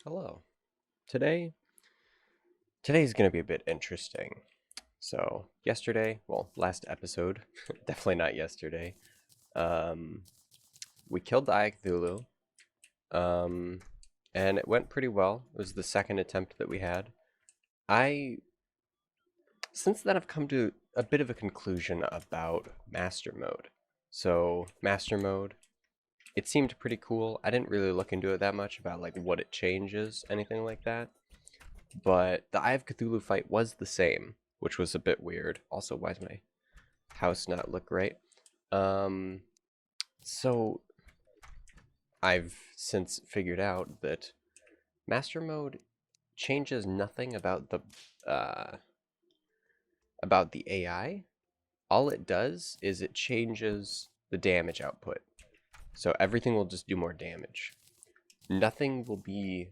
Hello. Today, today's going to be a bit interesting. So, yesterday, well, last episode, definitely not yesterday, um, we killed the Eye of Cthulhu, um, and it went pretty well. It was the second attempt that we had. I, since then, I've come to a bit of a conclusion about Master Mode. So, Master Mode, it seemed pretty cool. I didn't really look into it that much about like what it changes, anything like that. But the Eye of Cthulhu fight was the same, which was a bit weird. Also, why does my house not look right? Um, so I've since figured out that Master Mode changes nothing uh, about the AI. All it does is it changes the damage output. So everything will just do more damage. Nothing will be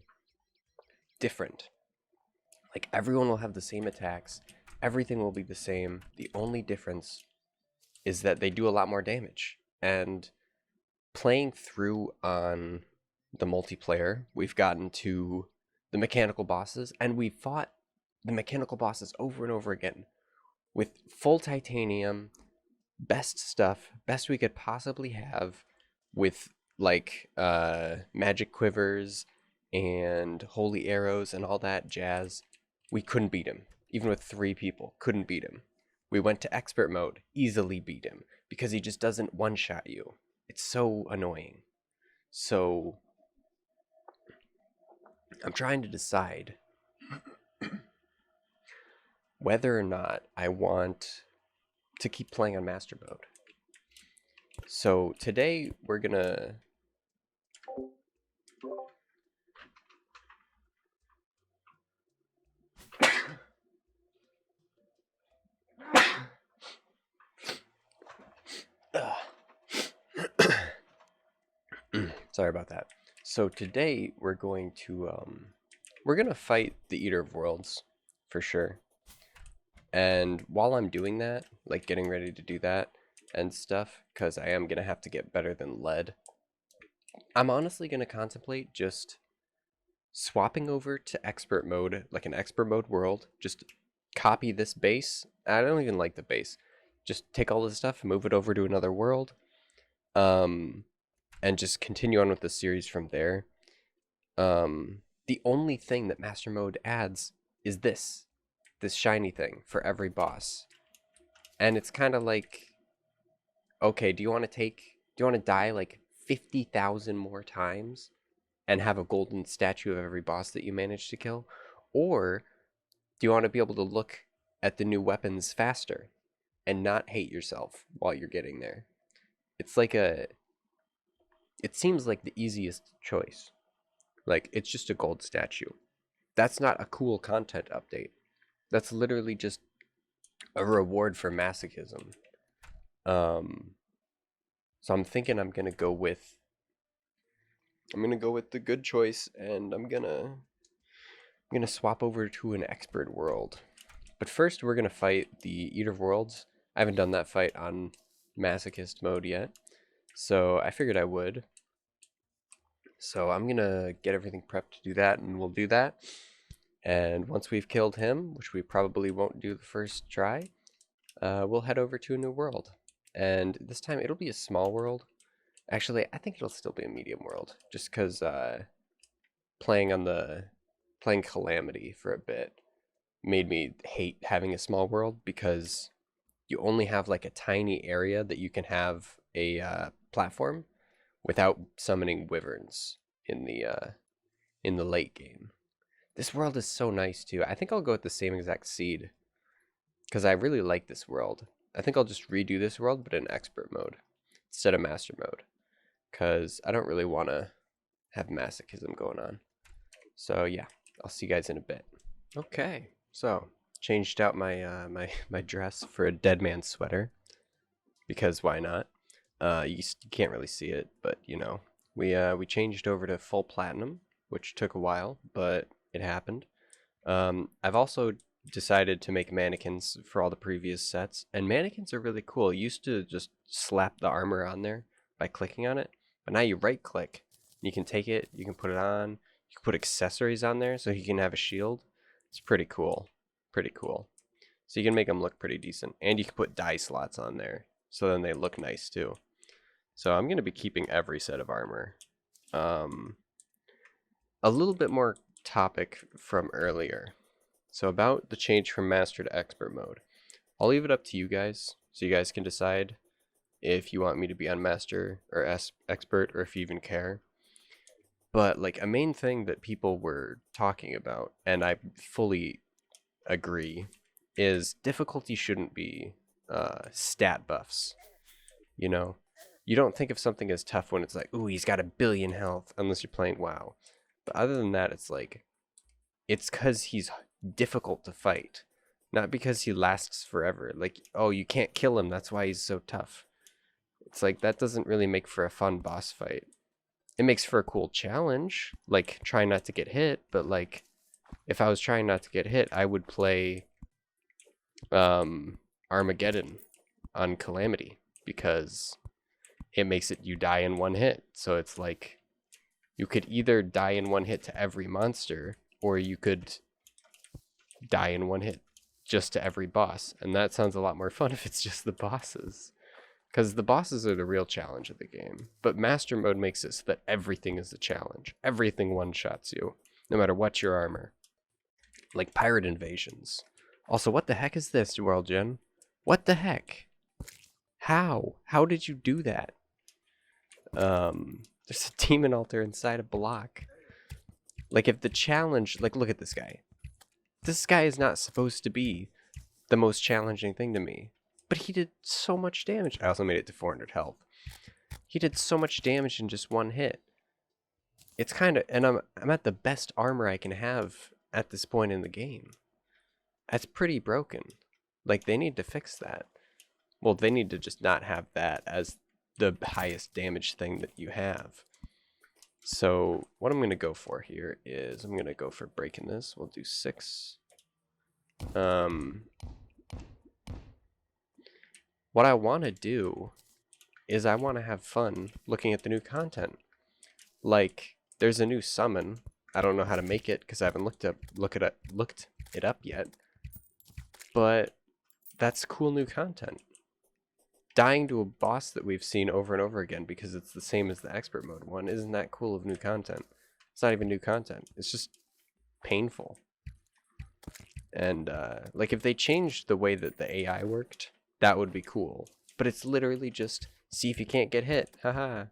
different. Like everyone will have the same attacks. Everything will be the same. The only difference is that they do a lot more damage. And playing through on the multiplayer, we've gotten to the mechanical bosses, and we've fought the mechanical bosses over and over again with full titanium, best stuff, best we could possibly have, with like magic quivers and holy arrows and all that jazz. We couldn't beat him. Even with 3 people, couldn't beat him. We went to expert mode, easily beat him because he just doesn't one shot you. It's so annoying. So I'm trying to decide whether or not I want to keep playing on master mode. So today we're gonna sorry about that. So today we're gonna fight the Eater of Worlds for sure. And while I'm doing that, like getting ready to do that and stuff, because I am gonna have to get better than lead, I'm honestly gonna contemplate just swapping over to expert mode, like an expert mode world. Just copy this base. I don't even like the base. Just take all this stuff, move it over to another world, um, and just continue on with the series from there. The only thing that master mode adds is this shiny thing for every boss, and it's kind of like, okay, do you want to die like 50,000 more times and have a golden statue of every boss that you manage to kill, or do you want to be able to look at the new weapons faster and not hate yourself while you're getting there? It's like it seems like the easiest choice. Like, it's just a gold statue. That's not a cool content update. That's literally just a reward for masochism. Um, so I'm gonna go with the good choice, and I'm gonna swap over to an expert world. But first, we're gonna fight the Eater of Worlds. I haven't done that fight on masochist mode yet, so I figured I would. So I'm gonna get everything prepped to do that, and we'll do that. And once we've killed him, which we probably won't do the first try, we'll head over to a new world. And this time it'll be a small world. Actually, I think it'll still be a medium world, just because playing on the playing Calamity for a bit made me hate having a small world because you only have like a tiny area that you can have a platform without summoning wyverns in the late game. This world is so nice too. I think I'll go with the same exact seed because I really like this world. I think I'll just redo this world but in expert mode instead of master mode because I don't really want to have masochism going on. So yeah, I'll see you guys in a bit. Okay, so changed out my dress for a dead man sweater because why not? You can't really see it, but you know, we changed over to full platinum, which took a while, but it happened. I've also decided to make mannequins for all the previous sets, and mannequins are really cool. You used to just slap the armor on there by clicking on it, but now you right click, you can take it, you can put it on, You can put accessories on there so he can have a shield. It's pretty cool. Pretty cool. So you can make them look pretty decent. And you can put die slots on there, so then they look nice too. So I'm going to be keeping every set of armor. A little bit more topic from earlier. So about the change from master to expert mode. I'll leave it up to you guys, so you guys can decide if you want me to be on master or expert, or if you even care. But like a main thing that people were talking about, and I fully agree, is difficulty shouldn't be stat buffs. You know, you don't think of something as tough when it's like, ooh, he's got 1,000,000,000 health, unless you're playing WoW. But other than that, it's like, it's because he's difficult to fight, not because he lasts forever. Like, oh, you can't kill him, that's why he's so tough. It's like, that doesn't really make for a fun boss fight. It makes for a cool challenge, like trying not to get hit, but like, if I was trying not to get hit, I would play Armageddon on Calamity, because it makes it you die in one hit. So it's like, you could either die in one hit to every monster, or you could die in one hit just to every boss. And that sounds a lot more fun if it's just the bosses, because the bosses are the real challenge of the game. But master mode makes it so that everything is a challenge. Everything one-shots you, no matter what your armor. Like pirate invasions. Also, what the heck is this, World Gen? What the heck? How? How did you do that? There's a demon altar inside a block. Like, if the challenge... Like, look at this guy. This guy is not supposed to be the most challenging thing to me. But he did so much damage. I also made it to 400 health. He did so much damage in just one hit. It's kind of... And I'm at the best armor I can have at this point in the game. That's pretty broken. Like, they need to fix that. Well, they need to just not have that as the highest damage thing that you have. So what I'm going to go for here is I'm going to go for breaking this. We'll do 6. What I want to do is I want to have fun looking at the new content. Like, there's a new summon. I don't know how to make it because I haven't looked it up yet. But that's cool new content. Dying to a boss that we've seen over and over again because it's the same as the expert mode one, isn't that cool of new content? It's not even new content. It's just painful. And like, if they changed the way that the AI worked, that would be cool. But it's literally just see if you can't get hit, haha,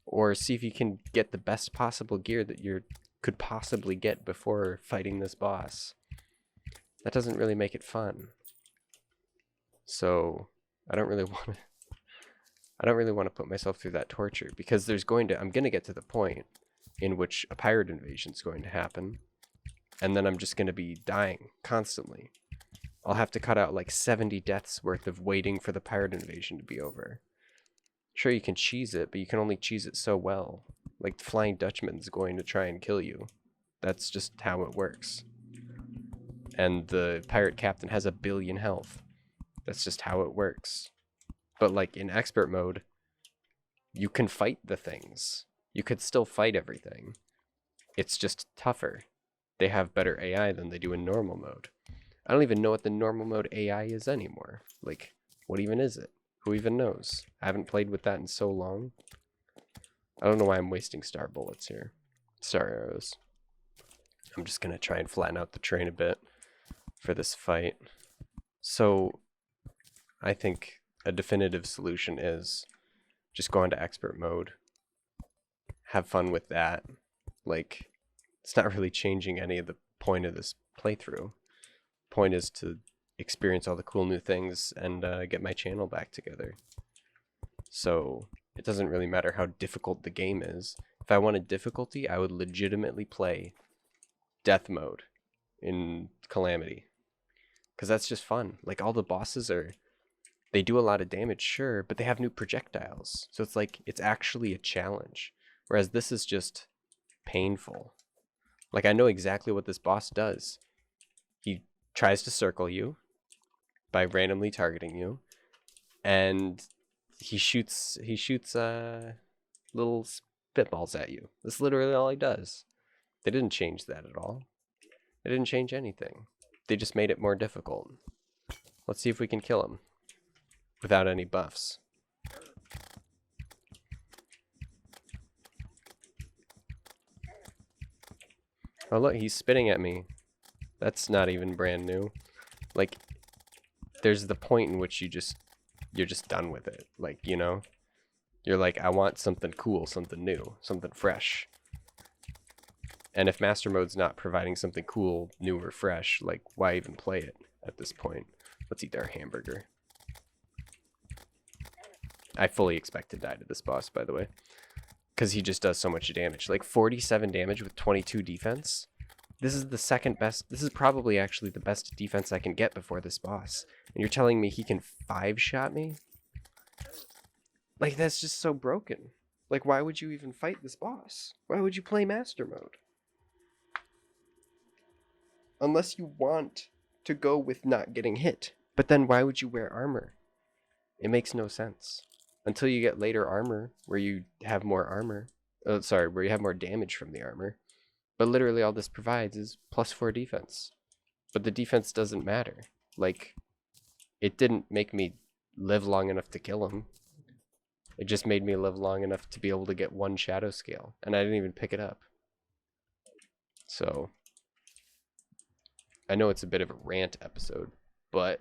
or see if you can get the best possible gear that you could possibly get before fighting this boss. That doesn't really make it fun. So I don't really want to put myself through that torture, because I'm going to get to the point in which a pirate invasion is going to happen, and then I'm just going to be dying constantly. I'll have to cut out like 70 deaths worth of waiting for the pirate invasion to be over. Sure, you can cheese it, but you can only cheese it so well. Like, the Flying Dutchman's going to try and kill you. That's just how it works. And the pirate captain has 1,000,000,000 health. That's just how it works. But like, in expert mode, you can fight the things. You could still fight everything. It's just tougher. They have better AI than they do in normal mode. I don't even know what the normal mode AI is anymore. Like, what even is it? Who even knows? I haven't played with that in so long. I don't know why I'm wasting star bullets here. Star arrows. I'm just gonna try and flatten out the train a bit for this fight. So, I think a definitive solution is just go into expert mode. Have fun with that. Like, it's not really changing any of the point of this playthrough. Point is to experience all the cool new things and get my channel back together. So it doesn't really matter how difficult the game is. If I wanted difficulty, I would legitimately play death mode in Calamity, because that's just fun. Like, all the bosses they do a lot of damage, sure, but they have new projectiles, so it's like, it's actually a challenge, whereas this is just painful. Like, I know exactly what this boss does. He tries to circle you by randomly targeting you, and he shoots little spitballs at you. That's literally all he does. They didn't change that at all. They didn't change anything. They just made it more difficult. Let's see if we can kill him without any buffs. Oh look, he's spitting at me. That's not even brand new. Like, there's the point in which you're just done with it. Like, you know? You're like, I want something cool, something new, something fresh. And if Master Mode's not providing something cool, new, or fresh, like, why even play it at this point? Let's eat our hamburger. I fully expect to die to this boss, by the way. Because he just does so much damage. Like, 47 damage with 22 defense? This is the second best. This is probably actually the best defense I can get before this boss. And you're telling me he can 5-shot me? Like, that's just so broken. Like, why would you even fight this boss? Why would you play Master Mode? Unless you want to go with not getting hit. But then why would you wear armor? It makes no sense. Until you get later armor, where you have more armor. Where you have more damage from the armor. But literally all this provides is +4 defense. But the defense doesn't matter. Like, it didn't make me live long enough to kill him. It just made me live long enough to be able to get 1 shadow scale. And I didn't even pick it up. So, I know it's a bit of a rant episode, but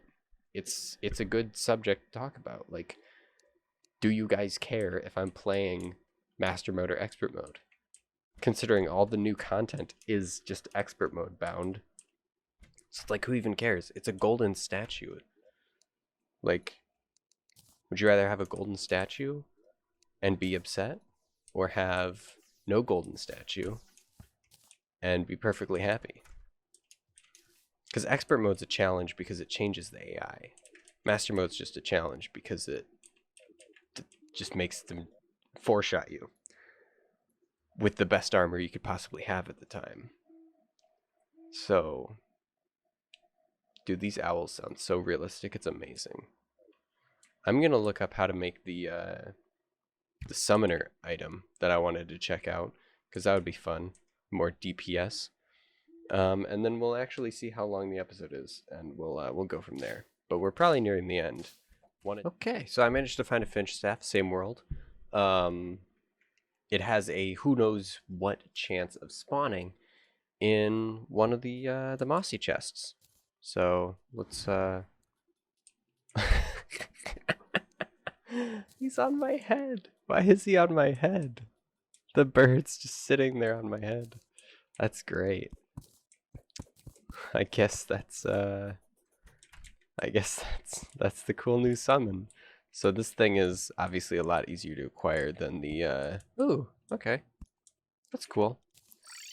it's a good subject to talk about. Like, do you guys care if I'm playing Master Mode or Expert Mode? Considering all the new content is just Expert Mode bound. So, like, who even cares? It's a golden statue. Like, would you rather have a golden statue and be upset, or have no golden statue and be perfectly happy? Because Expert Mode's a challenge because it changes the AI. Master Mode's just a challenge because it just makes them 4-shot you with the best armor you could possibly have at the time. So, dude, these owls sound so realistic. It's amazing. I'm gonna look up how to make the summoner item that I wanted to check out, because that would be fun. More DPS. And then we'll actually see how long the episode is, and we'll go from there. But we're probably nearing the end. Okay, so I managed to find a Finch staff, same world. It has a who knows what chance of spawning in one of the mossy chests. So let's He's on my head. Why is he on my head? The bird's just sitting there on my head. That's great. I guess that's the cool new summon. So this thing is obviously a lot easier to acquire than the ooh, okay. That's cool.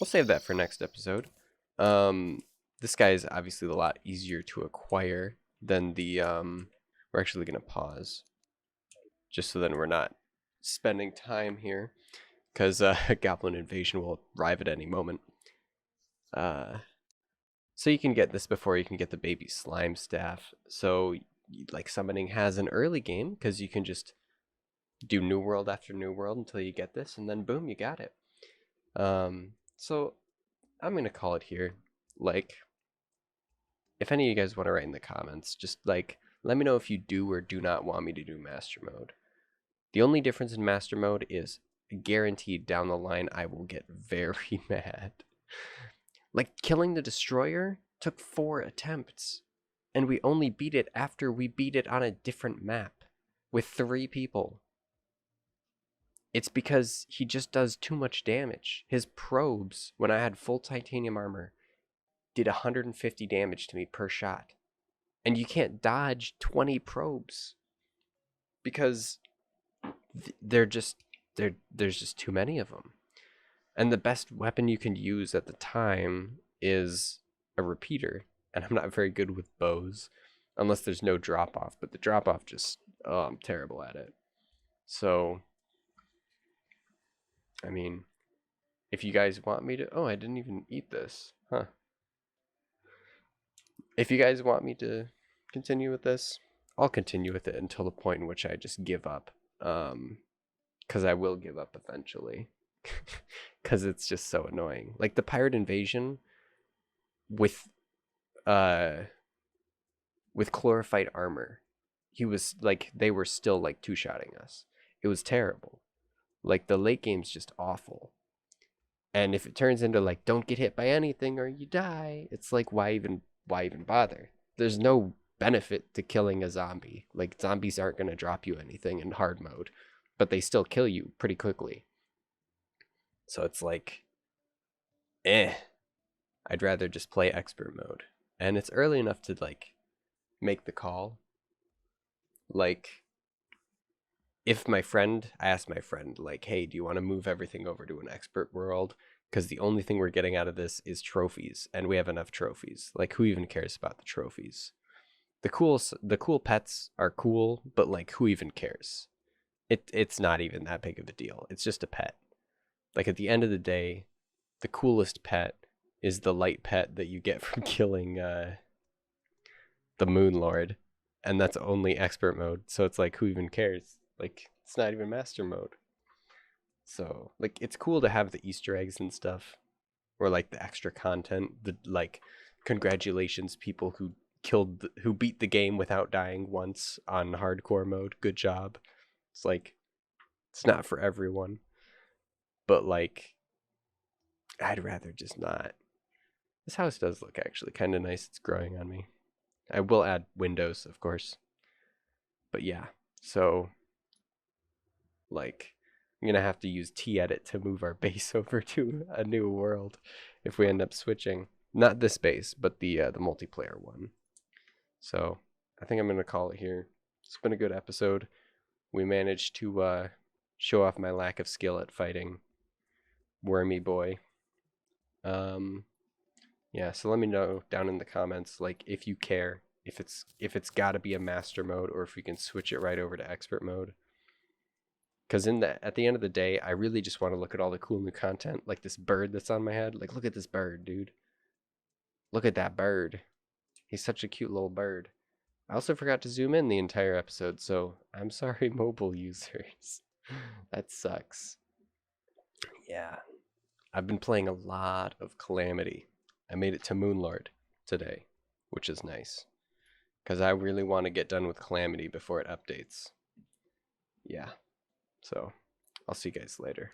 We'll save that for next episode. This guy is obviously a lot easier to acquire than the we're actually gonna pause. Just so then we're not spending time here. Because Goblin Invasion will arrive at any moment. So you can get this before you can get the baby slime staff. So like summoning has an early game, because you can just do new world after new world until you get this, and then boom, you got it. So I'm gonna call it here. Like, if any of you guys want to write in the comments, just like let me know if you do or do not want me to do Master Mode. The only difference in Master Mode is guaranteed down the line I will get very mad. Like, killing the Destroyer took 4 attempts, and we only beat it after we beat it on a different map with 3 people. It's because he just does too much damage. His probes, when I had full titanium armor, did 150 damage to me per shot. And you can't dodge 20 probes because there's just too many of them. And the best weapon you can use at the time is a repeater. And I'm not very good with bows unless there's no drop off. But the drop off just, oh, I'm terrible at it. So, I mean, if you guys want me to, oh, I didn't even eat this. Huh. If you guys want me to continue with this, I'll continue with it until the point in which I just give up. Because I will give up eventually. because it's just so annoying. Like the pirate invasion with uh chlorophyte armor, he was like they were still like two-shotting us. It was terrible. Like the late game's just awful. And if it turns into like don't get hit by anything or you die, it's like why even bother? There's no benefit to killing a zombie. Like zombies aren't going to drop you anything in hard mode, but they still kill you pretty quickly. So it's like eh, I'd rather just play expert mode. And it's early enough to like make the call. Like if I asked my friend, like, hey, do you want to move everything over to an expert world? Because the only thing we're getting out of this is trophies, and we have enough trophies. Like, who even cares about the trophies? The cool pets are cool, but like, who even cares? It's not even that big of a deal. It's just a pet. Like at the end of the day, the coolest pet is the light pet that you get from killing the Moon Lord, and that's only expert mode. So it's like, who even cares? Like, it's not even master mode. So like, it's cool to have the Easter eggs and stuff, or like the extra content. The like, congratulations, people who beat the game without dying once on hardcore mode. Good job. It's like it's not for everyone, but like, I'd rather just not. This house does look actually kind of nice. It's growing on me. I will add windows, of course. But yeah, so like I'm gonna have to use T-edit to move our base over to a new world if we end up switching. Not this base, but the multiplayer one. So I think I'm gonna call it here. It's been a good episode. We managed to show off my lack of skill at fighting Wormy Boy. Um, yeah, so let me know down in the comments, like if you care, if it's got to be a master mode or if we can switch it right over to expert mode. Because at the end of the day, I really just want to look at all the cool new content, like this bird that's on my head. Like, look at this bird, dude. Look at that bird. He's such a cute little bird. I also forgot to zoom in the entire episode, so I'm sorry, mobile users. That sucks. Yeah, I've been playing a lot of Calamity. I made it to Moonlord today, which is nice. Because I really want to get done with Calamity before it updates. Yeah, so I'll see you guys later.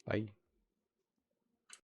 Bye.